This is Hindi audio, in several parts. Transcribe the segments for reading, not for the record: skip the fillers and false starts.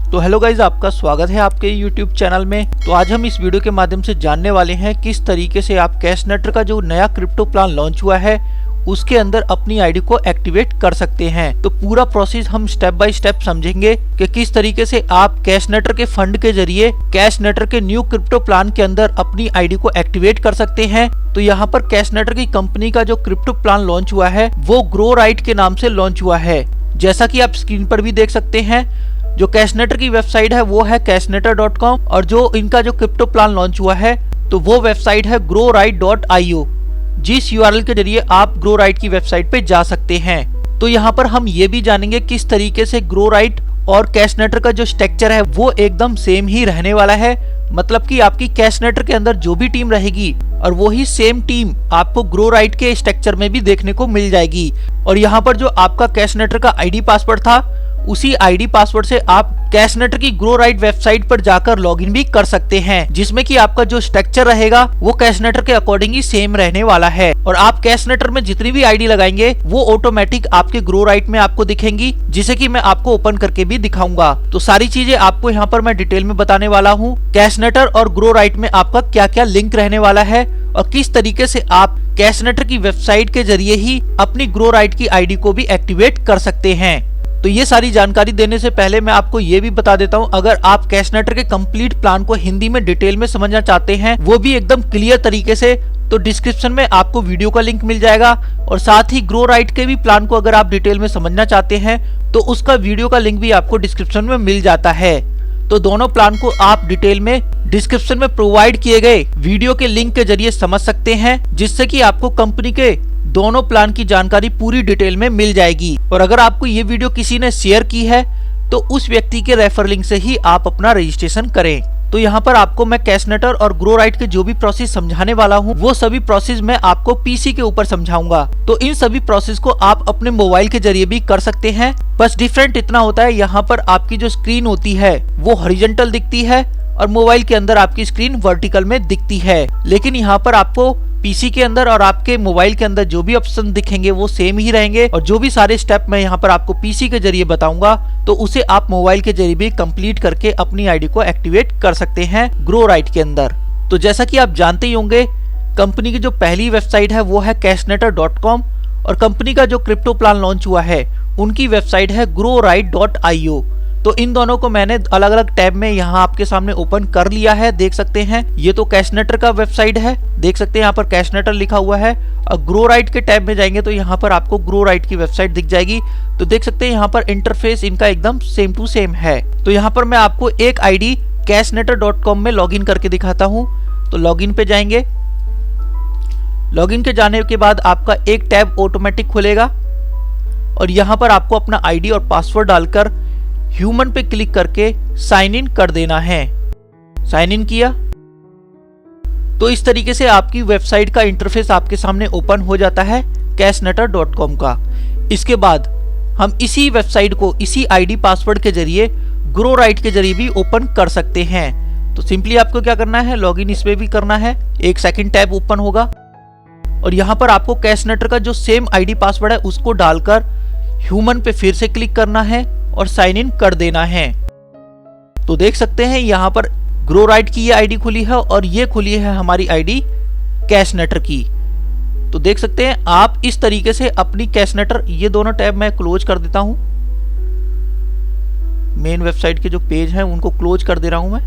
तो हेलो गाइज, आपका स्वागत है आपके YouTube चैनल में। तो आज हम इस वीडियो के माध्यम से जानने वाले हैं किस तरीके से आप कैशनेटर का जो नया क्रिप्टो प्लान लॉन्च हुआ है उसके अंदर अपनी आईडी को एक्टिवेट कर सकते हैं। तो पूरा प्रोसेस हम स्टेप बाय स्टेप समझेंगे कि किस तरीके से आप कैशनेटर के फंड के जरिए कैशनेटर के न्यू क्रिप्टो प्लान के अंदर अपनी आईडी को एक्टिवेट कर सकते हैं। तो यहाँ पर कैशनेटर की कंपनी का जो क्रिप्टो प्लान लॉन्च हुआ है वो ग्रो राइट के नाम से लॉन्च हुआ है। जैसा कि आप स्क्रीन पर भी देख सकते हैं, जो कैशनेटर की वेबसाइट है वो है cashnetter.com और जो इनका जो क्रिप्टो प्लान लॉन्च हुआ है तो वो वेबसाइट है growrite.io, जिस URL के जरिए आप ग्रोराइट की वेबसाइट पे जा सकते हैं। तो यहाँ पर हम ये भी जानेंगे किस तरीके से ग्रोराइट और कैशनेटर का जो स्ट्रक्चर है वो एकदम सेम ही रहने वाला है। मतलब कि आपकी कैशनेटर के अंदर जो भी टीम रहेगी और वही सेम टीम आपको ग्रोराइट के स्ट्रक्चर में भी देखने को मिल जाएगी। और यहाँ पर जो आपका कैशनेटर का आईडी पासवर्ड था उसी आईडी पासवर्ड से आप कैशनेटर की ग्रोराइट वेबसाइट पर जाकर लॉगिन भी कर सकते हैं, जिसमें कि आपका जो स्ट्रक्चर रहेगा वो कैशनेटर के अकॉर्डिंग ही सेम रहने वाला है। और आप कैशनेटर में जितनी भी आईडी लगाएंगे वो ऑटोमेटिक आपके ग्रोराइट में आपको दिखेंगी, जिसे कि मैं आपको ओपन करके भी दिखाऊंगा। तो सारी चीजें आपको यहाँ पर मैं डिटेल में बताने वाला हूँ। कैशनेटर और ग्रोराइट में आपका क्या क्या लिंक रहने वाला है और किस तरीके से आप कैशनेटर की वेबसाइट के जरिए ही अपनी ग्रोराइट की आईडी को भी एक्टिवेट कर सकते हैं। तो ये सारी जानकारी देने से पहले मैं आपको ये भी बता देता हूँ, अगर आप कैशनेटर के कंप्लीट प्लान को हिंदी में डिटेल में समझना चाहते हैं वो भी एकदम क्लियर तरीके से, तो डिस्क्रिप्शन में आपको वीडियो का लिंक मिल जाएगा। और साथ ही ग्रोराइट के भी प्लान को अगर आप डिटेल में समझना चाहते हैं तो उसका वीडियो का लिंक भी आपको डिस्क्रिप्शन में मिल जाता है। तो दोनों प्लान को आप डिटेल में डिस्क्रिप्शन में प्रोवाइड किए गए वीडियो के लिंक के जरिए समझ सकते हैं, जिससे कि आपको कंपनी के दोनों प्लान की जानकारी पूरी डिटेल में मिल जाएगी। और अगर आपको ये वीडियो किसी ने शेयर की है तो उस व्यक्ति के रेफर लिंक से ही आप अपना रजिस्ट्रेशन करें। तो यहाँ पर आपको मैं कैशनेटर और ग्रोराइट के जो भी प्रोसेस समझाने वाला हूँ वो सभी प्रोसेस मैं आपको पीसी के ऊपर समझाऊंगा। तो इन सभी प्रोसेस को आप अपने मोबाइल के जरिए भी कर सकते हैं। बस डिफरेंट इतना होता है, यहाँ पर आपकी जो स्क्रीन होती है वो हॉरिजॉन्टल दिखती है और मोबाइल के अंदर आपकी स्क्रीन वर्टिकल में दिखती है। लेकिन यहाँ पर आपको पीसी के अंदर और आपके मोबाइल के अंदर जो भी ऑप्शन दिखेंगे वो सेम ही रहेंगे। और जो भी सारे स्टेप मैं यहाँ पर आपको पीसी के जरिए बताऊंगा तो उसे आप मोबाइल के जरिए भी कंप्लीट करके अपनी आईडी को एक्टिवेट कर सकते हैं ग्रोराइट के अंदर। तो जैसा कि आप जानते ही होंगे, कंपनी की जो पहली वेबसाइट है वो है cashnetter.com और कंपनी का जो क्रिप्टो प्लान लॉन्च हुआ है उनकी वेबसाइट है growrite.io। तो इन दोनों को मैंने अलग अलग टैब में यहाँ आपके सामने ओपन कर लिया है, देख सकते हैं। ये तो कैशनेटर का वेबसाइट है, देख सकते हैं यहाँ पर कैशनेटर लिखा हुआ है। और ग्रोराइट के टैब में जाएंगे तो यहाँ पर आपको ग्रोराइट की वेबसाइट दिख जाएगी। तो देख सकते हैं यहाँ पर इंटरफेस इनका एकदम सेम टू सेम है। तो यहाँ पर मैं आपको एक आईडी cashnetter.com में लॉगिन करके दिखाता हूँ। तो लॉगिन पे जाएंगे। लॉगिन के जाने के बाद आपका एक टैब ऑटोमेटिक खुलेगा और यहाँ पर आपको अपना आईडी और पासवर्ड डालकर ह्यूमन पे क्लिक करके साइन इन कर देना है। साइन इन किया तो इस तरीके से आपकी वेबसाइट का इंटरफेस आपके सामने ओपन हो जाता है cashnetter.com का। इसके बाद हम इसी वेबसाइट को इसी आईडी पासवर्ड के जरिए ग्रोराइट के जरिए भी ओपन कर सकते हैं। तो सिंपली आपको क्या करना है, लॉगिन इसमें भी करना है। एक सेकंड टैब ओपन होगा और यहाँ पर आपको कैशनेटर का जो सेम आईडी पासवर्ड है उसको डालकर ह्यूमन पे फिर से क्लिक करना है और साइन इन कर देना है। तो देख सकते हैं यहाँ पर ग्रोराइट की ये आईडी खुली है और ये खुली है हमारी आईडी कैशनेटर की। तो देख सकते हैं आप इस तरीके से अपनी कैशनेटर, ये दोनों टैब मैं क्लोज कर देता हूं। मेन वेबसाइट के जो पेज हैं उनको क्लोज कर दे रहा हूं मैं।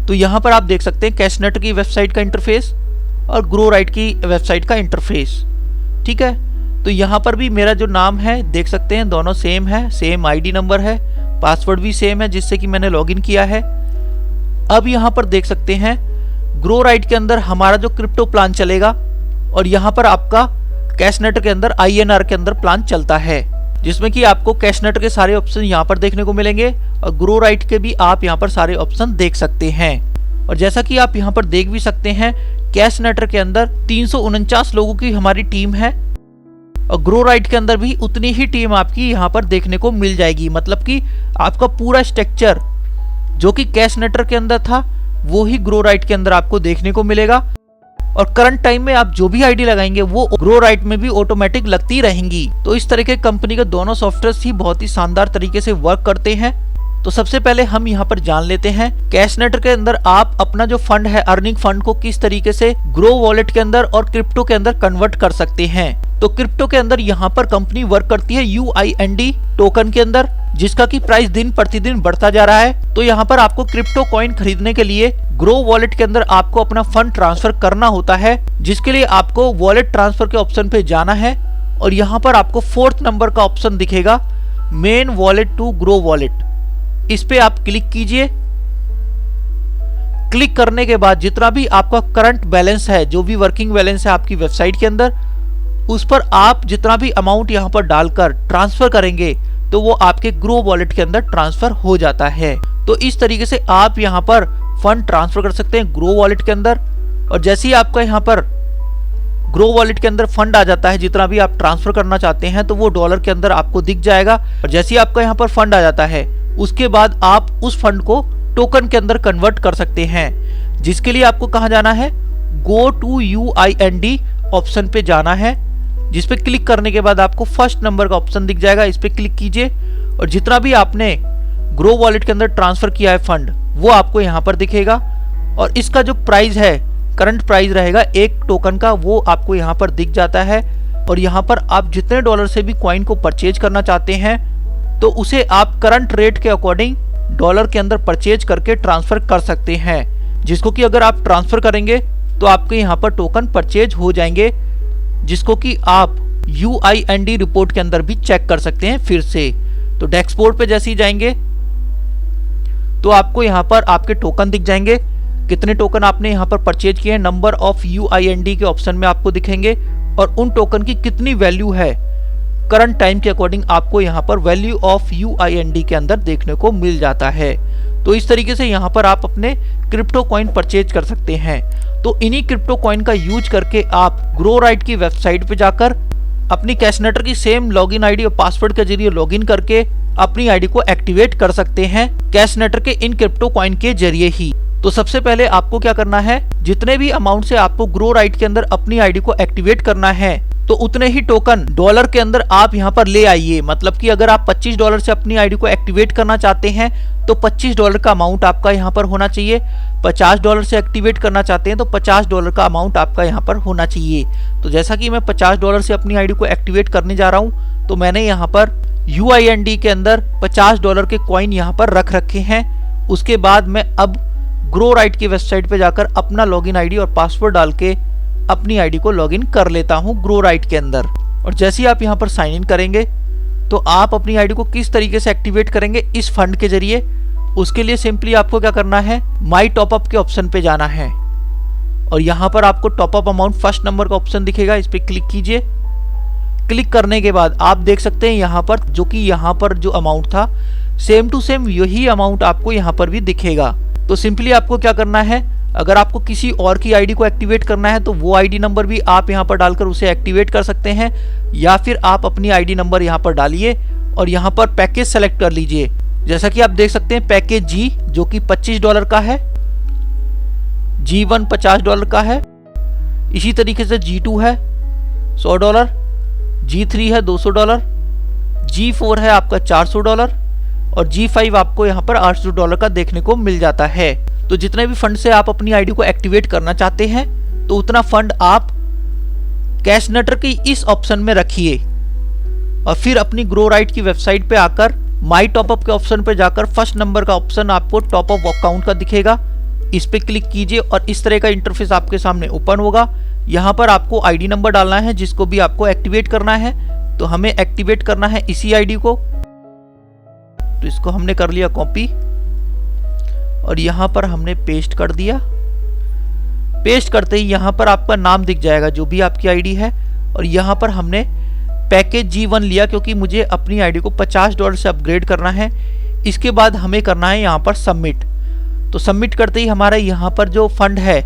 तो यहाँ पर आप देख सकते हैं कैशनेटर की वेबसाइट का इंटरफेस और ग्रोराइट की वेबसाइट का इंटरफेस। ठीक है, तो यहाँ पर भी मेरा जो नाम है देख सकते हैं दोनों सेम है, सेम आईडी नंबर है, पासवर्ड भी सेम है जिससे कि मैंने लॉगिन किया है। अब यहाँ पर देख सकते हैं ग्रोराइट के अंदर हमारा जो क्रिप्टो प्लान चलेगा और यहाँ पर आपका कैशनेटर के अंदर INR के अंदर प्लान चलता है, जिसमें कि आपको कैशनेटर के सारे ऑप्शन यहाँ पर देखने को मिलेंगे और ग्रोराइट के भी आप यहाँ पर सारे ऑप्शन देख सकते हैं। और जैसा कि आप यहाँ पर देख भी सकते हैं कैशनेटर के अंदर 349 लोगों की हमारी टीम है और ग्रोराइट के अंदर भी उतनी ही टीम आपकी यहाँ पर देखने को मिल जाएगी। मतलब कि आपका पूरा स्ट्रक्चर जो कि कैशनेटर के अंदर था वो ही ग्रोराइट के अंदर आपको देखने को मिलेगा। और करंट टाइम में आप जो भी आईडी लगाएंगे वो ग्रोराइट में भी ऑटोमेटिक लगती रहेंगी। तो इस तरह के कंपनी के दोनों सॉफ्टवेयर ही बहुत ही शानदार तरीके से वर्क करते हैं। तो सबसे पहले हम यहाँ पर जान लेते हैं कैशनेटर के अंदर आप अपना जो फंड है अर्निंग फंड को किस तरीके से ग्रो वॉलेट के अंदर और क्रिप्टो के अंदर कन्वर्ट कर सकते हैं। तो क्रिप्टो के अंदर यहाँ पर कंपनी वर्क करती है UIND टोकन के अंदर, जिसका की प्राइस दिन प्रतिदिन बढ़ता जा रहा है। तो यहाँ पर आपको क्रिप्टो कॉइन खरीदने के लिए ग्रो वॉलेट के अंदर आपको अपना फंड ट्रांसफर करना होता है, जिसके लिए आपको वॉलेट ट्रांसफर के ऑप्शन पे जाना है और यहाँ पर आपको 4th नंबर का ऑप्शन दिखेगा, main wallet to Groww wallet. इस पे आप क्लिक कीजिए। क्लिक करने के बाद जितना भी आपका करंट बैलेंस है, जो भी वर्किंग बैलेंस है आपकी वेबसाइट के अंदर, उस पर आप जितना भी अमाउंट यहाँ पर डालकर ट्रांसफर करेंगे तो वो आपके ग्रो वॉलेट के अंदर ट्रांसफर हो जाता है। तो इस तरीके से आप यहाँ पर फंड ट्रांसफर कर सकते हैं ग्रो वॉलेट के अंदर। और जैसे ही आपका यहाँ पर ग्रो वॉलेट के अंदर फंड आ जाता है, जितना भी आप ट्रांसफर करना चाहते हैं, तो वो डॉलर के अंदर आपको दिख जाएगा। और जैसे ही आपका यहाँ पर फंड आ जाता है, उसके बाद आप उस फंड को टोकन के अंदर कन्वर्ट कर सकते हैं, जिसके लिए आपको कहाँ जाना है, गो टू UIND ऑप्शन पे जाना है, जिस पे क्लिक करने के बाद आपको 1st नंबर का ऑप्शन दिख जाएगा। इस पे क्लिक कीजिए और जितना भी आपने ग्रो वॉलेट के अंदर ट्रांसफर किया है फंड, वो आपको यहाँ पर दिखेगा। और इसका जो प्राइस है, करंट प्राइस रहेगा एक टोकन का, वो आपको यहाँ पर दिख जाता है। और यहाँ पर आप जितने डॉलर से भी कॉइन को परचेज करना चाहते हैं, तो उसे आप करंट रेट के अकॉर्डिंग डॉलर के अंदर परचेज करके ट्रांसफर कर सकते हैं, जिसको कि अगर आप ट्रांसफर करेंगे तो आपके यहाँ पर टोकन परचेज हो जाएंगे, जिसको कि आप UIND रिपोर्ट के अंदर भी चेक कर सकते हैं फिर से। तो डैशबोर्ड पे जैसे ही जाएंगे तो आपको यहाँ पर आपके टोकन दिख जाएंगे, कितने टोकन आपने यहाँ पर परचेज किए हैं, नंबर ऑफ UIND के ऑप्शन में आपको दिखेंगे और उन टोकन की कितनी वैल्यू है करंट टाइम के अकॉर्डिंग आपको यहाँ पर वैल्यू ऑफ UIND के अंदर देखने को मिल जाता है। तो इस तरीके से यहाँ पर आप अपने क्रिप्टो कॉइन परचेज कर सकते हैं। तो इन्हीं क्रिप्टो कॉइन का यूज करके आप ग्रोराइट की वेबसाइट पे जाकर अपनी कैशनेटर की सेम लॉगिन आईडी और पासवर्ड के जरिए लॉगिन करके अपनी आईडी को एक्टिवेट कर सकते हैं कैशनेटर के इन क्रिप्टो कॉइन के जरिए ही। तो सबसे पहले आपको क्या करना है, जितने भी अमाउंट से आपको ग्रोराइट के अंदर अपनी आईडी को एक्टिवेट करना है, तो उतने ही टोकन डॉलर के अंदर आप यहाँ पर ले आइए। मतलब कि अगर आप $25 से अपनी आईडी को एक्टिवेट करना चाहते हैं तो $25 का अमाउंट आपका यहाँ पर होना चाहिए। $50 से एक्टिवेट करना चाहते हैं तो $50 का अमाउंट आपका यहाँ पर होना चाहिए। तो जैसा कि मैं $50 से अपनी आईडी को एक्टिवेट करने जा रहा हूँ, तो मैंने यहाँ पर UIND के अंदर $50 के कॉइन यहाँ पर रख रखे हैं। उसके बाद मैं अब ग्रोराइट की वेबसाइट पे जाकर अपना लॉगिन आईडी और पासवर्ड डाल के अपनी आईडी को लॉगिन कर लेता हूं ग्रोराइट के अंदर। और जैसे ही आप यहां पर साइन इन करेंगे तो आप अपनी आईडी को किस तरीके से एक्टिवेट करेंगे इस फंड के जरिए, उसके लिए सिंपली आपको क्या करना है, माई टॉपअप के ऑप्शन पे जाना है और यहां पर आपको टॉपअप अमाउंट 1st नंबर का ऑप्शन दिखेगा। इस पे क्लिक कीजिए। क्लिक करने के बाद आप देख सकते हैं यहाँ पर जो कि यहाँ पर जो अमाउंट था सेम टू सेम यही अमाउंट आपको यहाँ पर भी दिखेगा। तो सिंपली आपको क्या करना है, अगर आपको किसी और की आईडी को एक्टिवेट करना है तो वो आईडी नंबर भी आप यहाँ पर डालकर उसे एक्टिवेट कर सकते हैं, या फिर आप अपनी आईडी नंबर यहाँ पर डालिए और यहाँ पर पैकेज सेलेक्ट कर लीजिए। जैसा कि आप देख सकते हैं पैकेज जी जो कि $25 का है, G1 $50 का है, इसी तरीके से G2 है $100, G3 है $200, G4 है आपका $400 और G5 आपको यहाँ पर $800 का देखने को मिल जाता है। तो जितने भी फंड से आप अपनी आईडी को एक्टिवेट करना चाहते हैं तो उतना फंड आप कैशनेटर की इस ऑप्शन में रखिए और फिर अपनी ग्रोराइट की वेबसाइट पे आकर माई टॉपअप के ऑप्शन पे जाकर 1st नंबर का ऑप्शन आपको टॉपअप अकाउंट का दिखेगा। इस पे क्लिक कीजिए और इस तरह का इंटरफेस आपके सामने ओपन होगा। यहाँ पर आपको आईडी नंबर डालना है जिसको भी आपको एक्टिवेट करना है। तो हमें एक्टिवेट करना है इसी आईडी को, तो इसको हमने कर लिया कॉपी और यहाँ पर हमने पेस्ट कर दिया। पेस्ट करते ही यहाँ पर आपका नाम दिख जाएगा जो भी आपकी आईडी है, और यहाँ पर हमने पैकेज G1 लिया क्योंकि मुझे अपनी आईडी को $50 से अपग्रेड करना है। इसके बाद हमें करना है यहाँ पर सबमिट। तो सबमिट करते ही हमारा यहाँ पर जो फंड है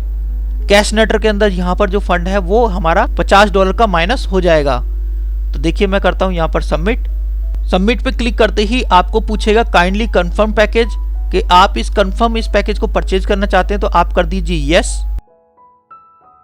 कैशनेटर के अंदर, यहाँ पर जो फंड है वो हमारा $50 का माइनस हो जाएगा। तो देखिए मैं करता हूँ यहाँ पर सबमिट। सबमिट पे क्लिक करते ही आपको पूछेगा काइंडली कंफर्म पैकेज, कि आप इस पैकेज को परचेज करना चाहते हैं, तो आप कर दीजिए यस।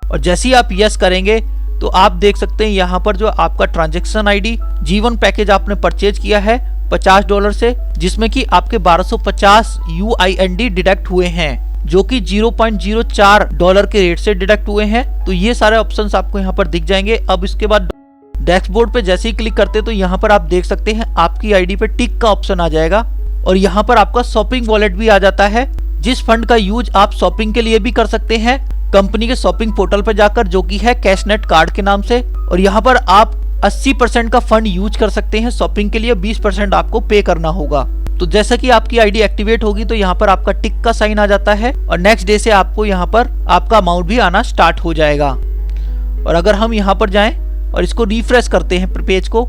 और जैसे ही आप यस करेंगे तो आप देख सकते हैं यहाँ पर जो आपका ट्रांजैक्शन आईडी G1 पैकेज आपने परचेज किया है $50 से, जिसमें कि आपके 1250 UIND डिडक्ट हुए हैं, जो कि $0.04 के रेट से डिडक्ट हुए हैं। तो ये सारे ऑप्शंस आपको यहाँ पर दिख जाएंगे। अब इसके बाद डैशबोर्ड पे जैसे ही क्लिक करते हैं तो यहाँ पर आप देख सकते हैं आपकी आईडी पे टिक का ऑप्शन आ जाएगा और यहाँ पर आपका शॉपिंग वॉलेट भी आ जाता है, जिस फंड का यूज आप शॉपिंग के लिए भी कर सकते हैं कंपनी के शॉपिंग पोर्टल पर जाकर, जो कि है कैशनेट कार्ड के नाम से। और यहाँ पर आप 80% का फंड यूज कर सकते हैं शॉपिंग के लिए, 20% आपको पे करना होगा। तो जैसा कि आपकी आईडी एक्टिवेट होगी तो यहाँ पर आपका टिक का साइन आ जाता है और नेक्स्ट डे से आपको यहाँ पर आपका अमाउंट भी आना स्टार्ट हो जाएगा। और अगर हम यहाँ पर जाएं और इसको रिफ्रेश करते हैं पेज को,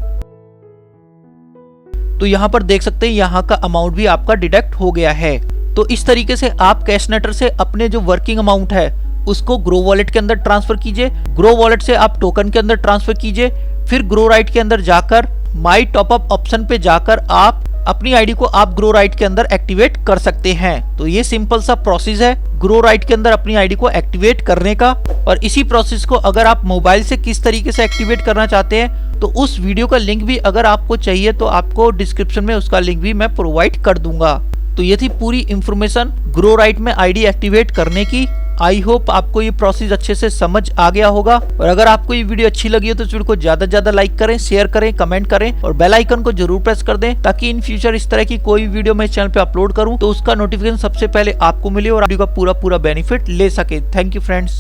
तो यहाँ पर देख सकते हैं यहाँ का अमाउंट भी आपका डिडक्ट हो गया है। तो इस तरीके से आप कैशनेटर से अपने जो वर्किंग अमाउंट है उसको ग्रो वॉलेट के अंदर ट्रांसफर कीजिए, ग्रो वॉलेट से आप टोकन के अंदर ट्रांसफर कीजिए, फिर ग्रो राइट के अंदर जाकर माई टॉपअप ऑप्शन पे जाकर आप अपनी आईडी को आप ग्रो राइट के अंदर एक्टिवेट कर सकते हैं। तो ये सिंपल सा प्रोसेस है ग्रो राइट के अंदर अपनी आईडी को एक्टिवेट करने का। और इसी प्रोसेस को अगर आप मोबाइल से किस तरीके से एक्टिवेट करना चाहते हैं तो उस वीडियो का लिंक भी अगर आपको चाहिए तो आपको डिस्क्रिप्शन में उसका लिंक भी मैं प्रोवाइड कर दूंगा। तो ये थी पूरी इंफॉर्मेशन ग्रो राइट में आईडी एक्टिवेट करने की। आई होप आपको ये प्रोसेस अच्छे से समझ आ गया होगा। और अगर आपको ये वीडियो अच्छी लगी हो तो इस वीडियो को ज्यादा से ज्यादा लाइक करें, शेयर करें, कमेंट करें और बेल आइकन को जरूर प्रेस कर दें, ताकि इन फ्यूचर इस तरह की कोई वीडियो मैं चैनल पे अपलोड करूं तो उसका नोटिफिकेशन सबसे पहले आपको मिले और वीडियो का पूरा बेनिफिट ले सके। Thank you friends.